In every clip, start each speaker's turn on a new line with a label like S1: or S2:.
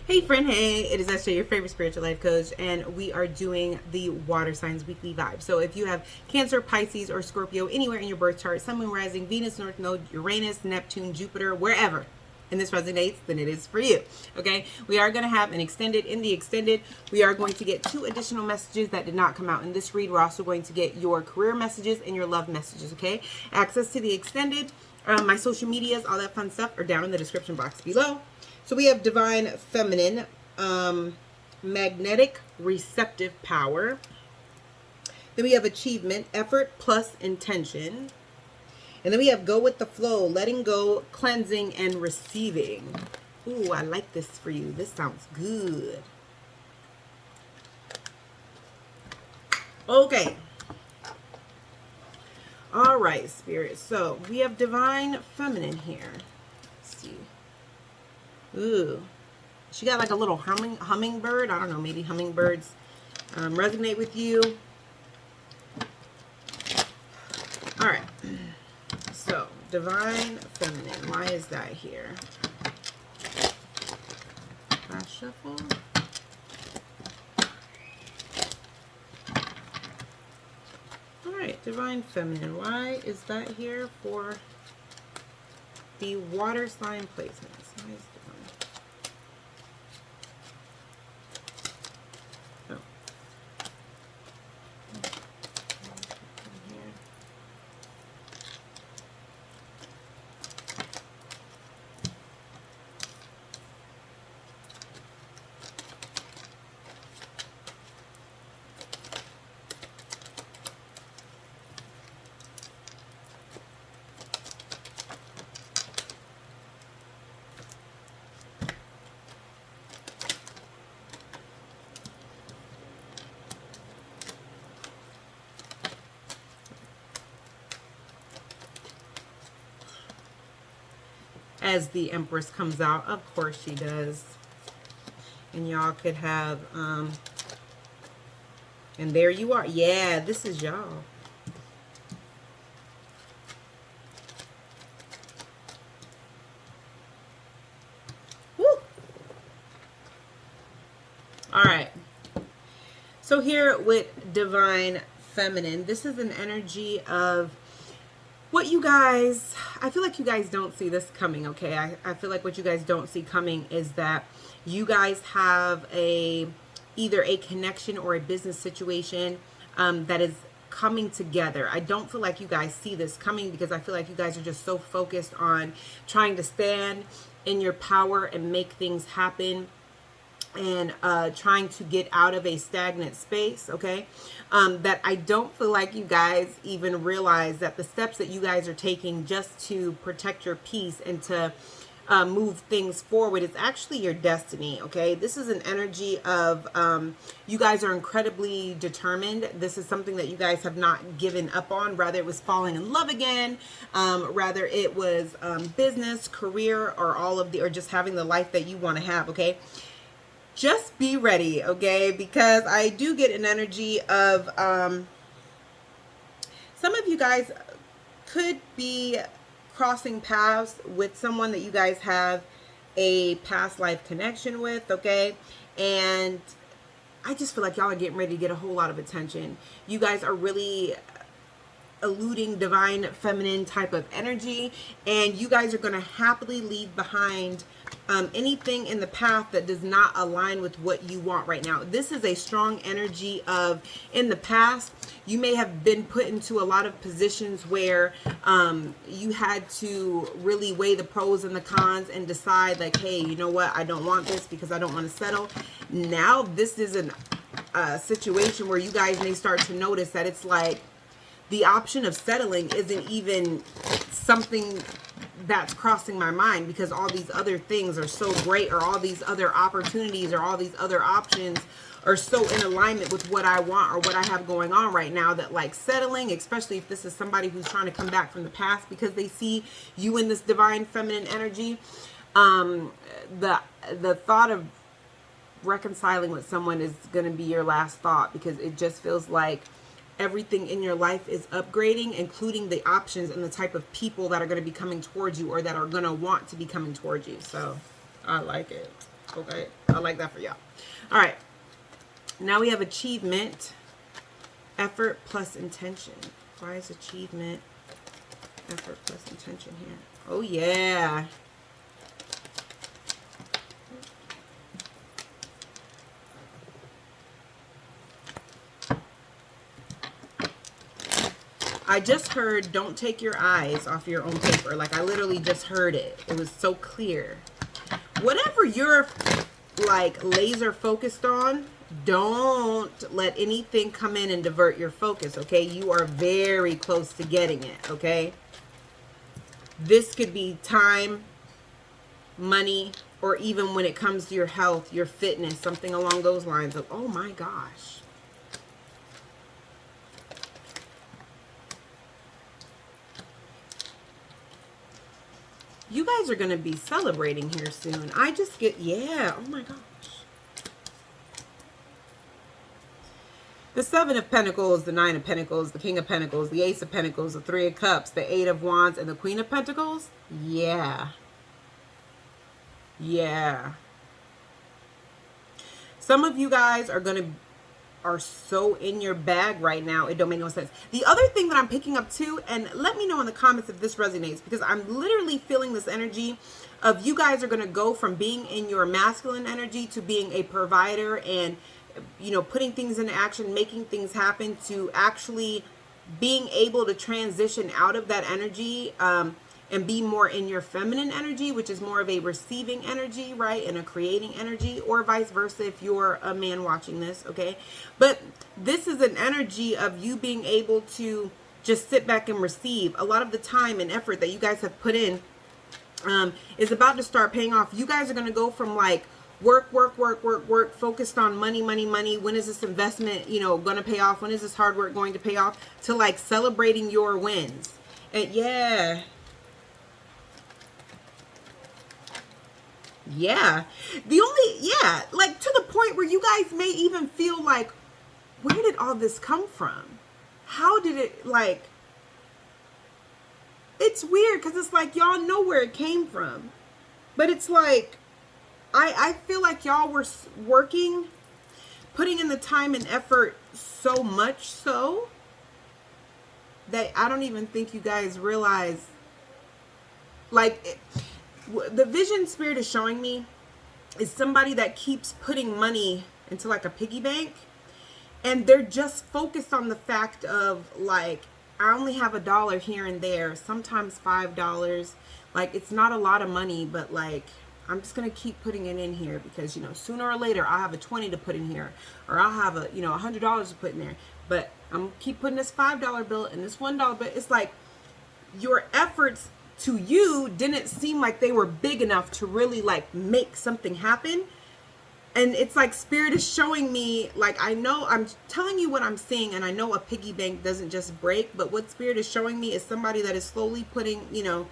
S1: Hey friend, hey, it is Esther, your favorite spiritual life coach, and we are doing the water signs weekly vibe. So if you have Cancer, Pisces, or Scorpio anywhere in your birth chart, Sun, Moon, Rising, Venus, North Node, Uranus, Neptune, Jupiter, wherever, and this resonates, then it is for you. Okay, we are going to have an extended. In the extended, we are going to get 2 additional messages that did not come out in this read. We're also going to get your career messages and your love messages. Okay, access to the extended, my social medias, all that fun stuff are down in the description box below. So we have divine feminine, magnetic receptive power. Then we have achievement, effort plus intention. And then we have go with the flow, letting go, cleansing, and receiving. Ooh, I like this for you. This sounds good. Okay. All right, Spirit. So we have divine feminine here. Let's see. Ooh, she got like a little hummingbird. I don't know, maybe hummingbirds resonate with you. All right. So, divine feminine. Why is that here? Last shuffle. All right, divine feminine. Why is that here for the water sign placements? Why is as the Empress comes out? Of course she does. And y'all could have, and there you are. Yeah, this is y'all. Woo! All right. So here with divine feminine, this is an energy of what you guys, I feel like you guys don't see this coming, okay? I feel like what you guys don't see coming is that you guys have either a connection or a business situation that is coming together. I don't feel like you guys see this coming because I feel like you guys are just so focused on trying to stand in your power and make things happen and trying to get out of a stagnant space, okay? That I don't feel like you guys even realize that the steps that you guys are taking just to protect your peace and to move things forward is actually your destiny, okay? This is an energy of you guys are incredibly determined. This is something that you guys have not given up on. Rather it was falling in love again, rather it was business, career, or or just having the life that you want to have, okay? Just be ready, okay? Because I do get an energy of some of you guys could be crossing paths with someone that you guys have a past life connection with, okay? And I just feel like y'all are getting ready to get a whole lot of attention. You guys are really eluding divine feminine type of energy, and you guys are going to happily leave behind anything in the path that does not align with what you want right now. This is a strong energy of, in the past, you may have been put into a lot of positions where you had to really weigh the pros and the cons and decide like, hey, you know what? I don't want this because I don't want to settle. Now this is a situation where you guys may start to notice that it's like the option of settling isn't even something that's crossing my mind because all these other things are so great, or all these other opportunities or all these other options are so in alignment with what I want or what I have going on right now, that like settling, especially if this is somebody who's trying to come back from the past because they see you in this divine feminine energy, the thought of reconciling with someone is going to be your last thought, because it just feels like everything in your life is upgrading, including the options and the type of people that are going to be coming towards you or that are going to want to be coming towards you. So I like it. Okay, I like that for y'all. All right, now we have achievement, effort plus intention. Why is achievement, effort plus intention here? Oh yeah. I just heard, don't take your eyes off your own paper. Like, I literally just heard it. It was so clear. Whatever you're, like, laser focused on, don't let anything come in and divert your focus, okay? You are very close to getting it, okay? This could be time, money, or even when it comes to your health, your fitness, something along those lines of, oh my gosh. You guys are going to be celebrating here soon. I just get, yeah, oh my gosh. The Seven of Pentacles, the Nine of Pentacles, the King of Pentacles, the Ace of Pentacles, the Three of Cups, the Eight of Wands, and the Queen of Pentacles. Yeah. Yeah. Some of you guys are so in your bag right now, it don't make no sense. The other thing that I'm picking up too, and let me know in the comments if this resonates, because I'm literally feeling this energy of you guys are going to go from being in your masculine energy to being a provider and, you know, putting things into action, making things happen, to actually being able to transition out of that energy and be more in your feminine energy, which is more of a receiving energy, right? And a creating energy, or vice versa if you're a man watching this, okay? But this is an energy of you being able to just sit back and receive. A lot of the time and effort that you guys have put in is about to start paying off. You guys are going to go from like work, focused on money. When is this investment, you know, going to pay off? When is this hard work going to pay off? To like celebrating your wins. And yeah. Yeah. Like to the point where you guys may even feel like, where did all this come from? How did it, like, it's weird because it's like y'all know where it came from. But it's like, I feel like y'all were working, putting in the time and effort so much so that I don't even think you guys realize, like, the vision Spirit is showing me is somebody that keeps putting money into like a piggy bank, and they're just focused on the fact of like, I only have $1 here and there, sometimes $5. Like, it's not a lot of money, but like, I'm just going to keep putting it in here because, you know, sooner or later I'll have a 20 to put in here, or I'll have a, you know, $100 to put in there. But I'm keep putting this $5 bill and this $1 bill. It's like your efforts to you didn't seem like they were big enough to really like make something happen. And it's like Spirit is showing me, like, I know I'm telling you what I'm seeing, and I know a piggy bank doesn't just break, but what Spirit is showing me is somebody that is slowly putting, you know,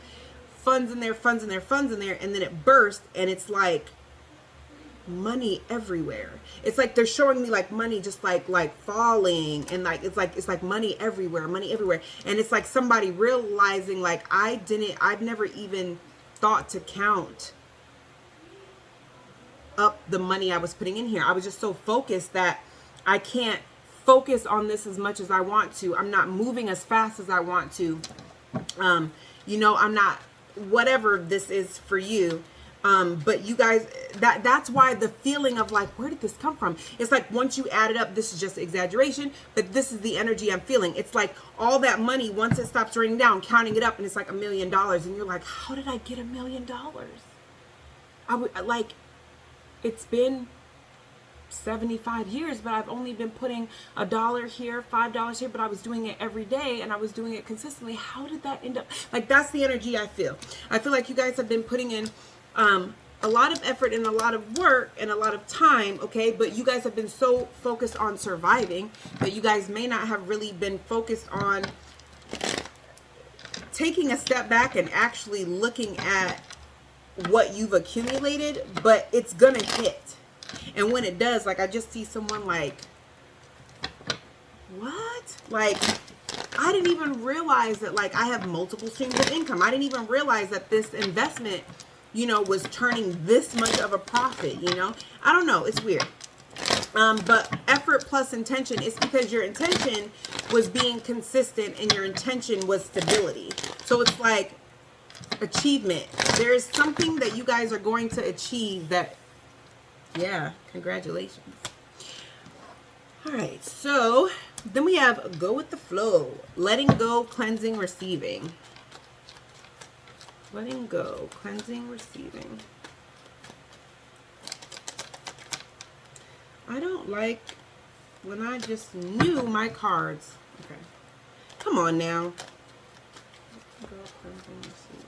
S1: funds in there, and then it bursts, and it's like money everywhere. It's like they're showing me like money just like falling, and like it's like money everywhere. And it's like somebody realizing like, I've never even thought to count up the money I was putting in here. I was just so focused that I can't focus on this as much as I want to. I'm not moving as fast as I want to. You know, I'm not, whatever this is for you. But you guys, that's why the feeling of like, where did this come from? It's like, once you add it up, this is just exaggeration, but this is the energy I'm feeling. It's like all that money, once it stops raining down, counting it up, and it's like $1 million. And you're like, how did I get $1 million? I would like, it's been 75 years, but I've only been putting $1 here, $5 here, but I was doing it every day and I was doing it consistently. How did that end up? Like, that's the energy I feel. I feel like you guys have been putting in a lot of effort and a lot of work and a lot of time, okay? But you guys have been so focused on surviving that you guys may not have really been focused on taking a step back and actually looking at what you've accumulated, but it's gonna hit. And when it does, like, I just see someone like, what? Like, I didn't even realize that, like, I have multiple streams of income. I didn't even realize that this investment was turning this much of a profit, I don't know. It's weird. But effort plus intention is because your intention was being consistent and your intention was stability. So it's like achievement. There is something that you guys are going to achieve that, yeah, congratulations. All right, so then we have go with the flow, letting go, cleansing, receiving. Letting go, cleansing, receiving. I don't like when I just knew my cards. Okay. Come on now. Go, cleansing, receiving.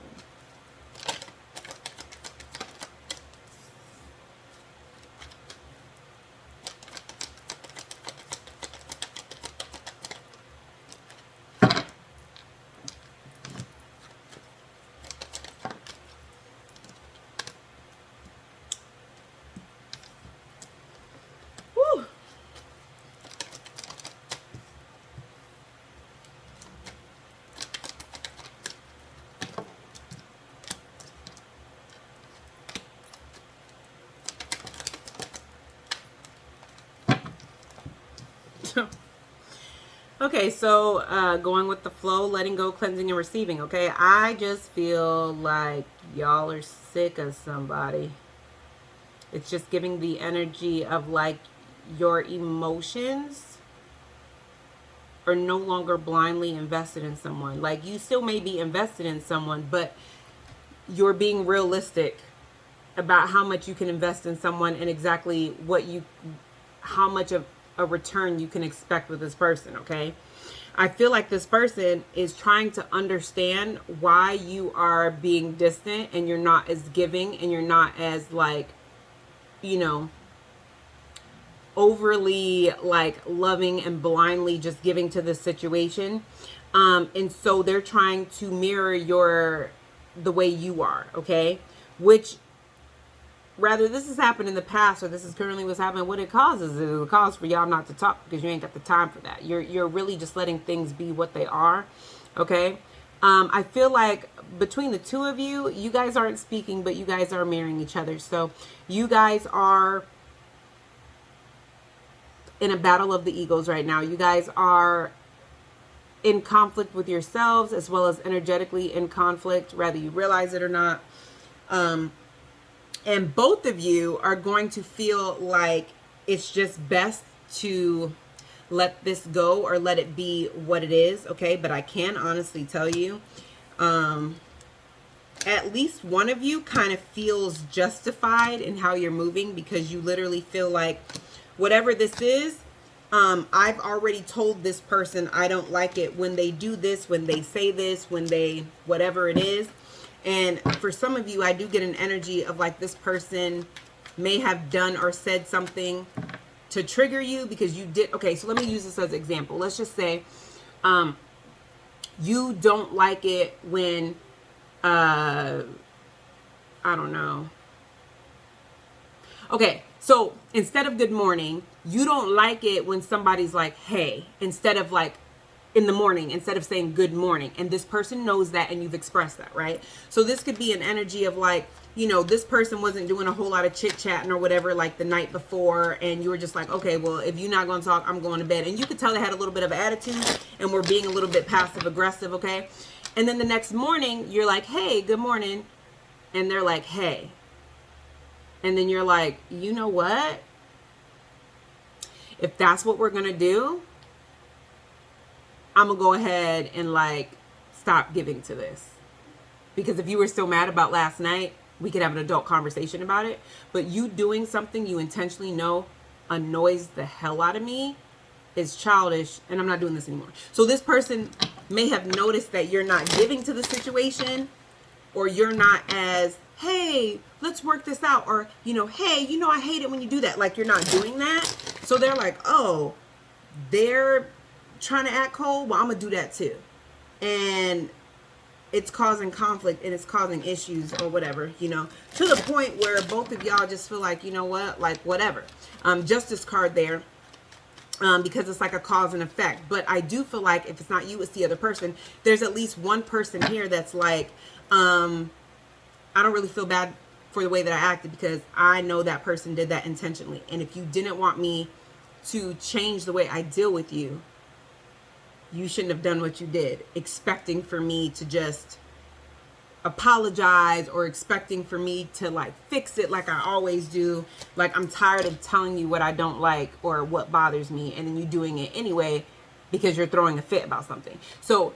S1: Okay, so going with the flow, letting go, cleansing, and receiving. Okay, I just feel like y'all are sick of somebody. It's just giving the energy of like your emotions are no longer blindly invested in someone. Like you still may be invested in someone, but you're being realistic about how much you can invest in someone and exactly how much of a return you can expect with this person, okay? I feel like this person is trying to understand why you are being distant and you're not as giving and you're not as like, overly like loving and blindly just giving to this situation. And so they're trying to mirror the way you are, okay? Which rather this has happened in the past or this is currently what's happening, what it causes is a cause for y'all not to talk because you ain't got the time for that. You're really just letting things be what they are, okay? I feel like between the two of you, you guys aren't speaking, but you guys are mirroring each other. So you guys are in a battle of the egos right now. You guys are in conflict with yourselves as well as energetically in conflict, whether you realize it or not. And both of you are going to feel like it's just best to let this go or let it be what it is, okay? But I can honestly tell you, at least one of you kind of feels justified in how you're moving because you literally feel like whatever this is, I've already told this person I don't like it when they do this, when they say this, when they, whatever it is. And for some of you, I do get an energy of like this person may have done or said something to trigger you because you did. Okay, so let me use this as an example. Let's just say you don't like it when, I don't know. Okay, so instead of good morning, you don't like it when somebody's like, hey, instead of like, in the morning, instead of saying good morning. And this person knows that and you've expressed that, right? So this could be an energy of like, this person wasn't doing a whole lot of chit chatting or whatever like the night before. And you were just like, okay, well, if you're not going to talk, I'm going to bed. And you could tell they had a little bit of attitude and we're being a little bit passive aggressive, okay? And then the next morning, you're like, hey, good morning. And they're like, hey. And then you're like, you know what? If that's what we're going to do, I'm going to go ahead and like stop giving to this. Because if you were still mad about last night, we could have an adult conversation about it. But you doing something you intentionally know annoys the hell out of me is childish and I'm not doing this anymore. So this person may have noticed that you're not giving to the situation or you're not as, hey, let's work this out. Or, hey, I hate it when you do that. Like you're not doing that. So they're like, oh, they're trying to act cold, well, I'm gonna do that too. And it's causing conflict and it's causing issues or whatever, to the point where both of y'all just feel like, you know what, like whatever. Justice card there, because it's like a cause and effect. But I do feel like if it's not you, it's the other person. There's at least one person here that's like, I don't really feel bad for the way that I acted, because I know that person did that intentionally. And if you didn't want me to change the way I deal with you, you shouldn't have done what you did, expecting for me to just apologize, or expecting for me to like fix it like I always do. Like, I'm tired of telling you what I don't like or what bothers me, and then you doing it anyway because you're throwing a fit about something. So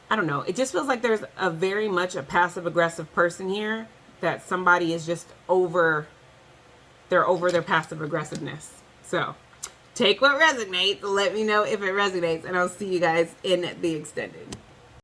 S1: I don't know. It just feels like there's a very much a passive aggressive person here, that somebody is just over, they're over their passive aggressiveness. So take what resonates. Let me know if it resonates, and I'll see you guys in the extended.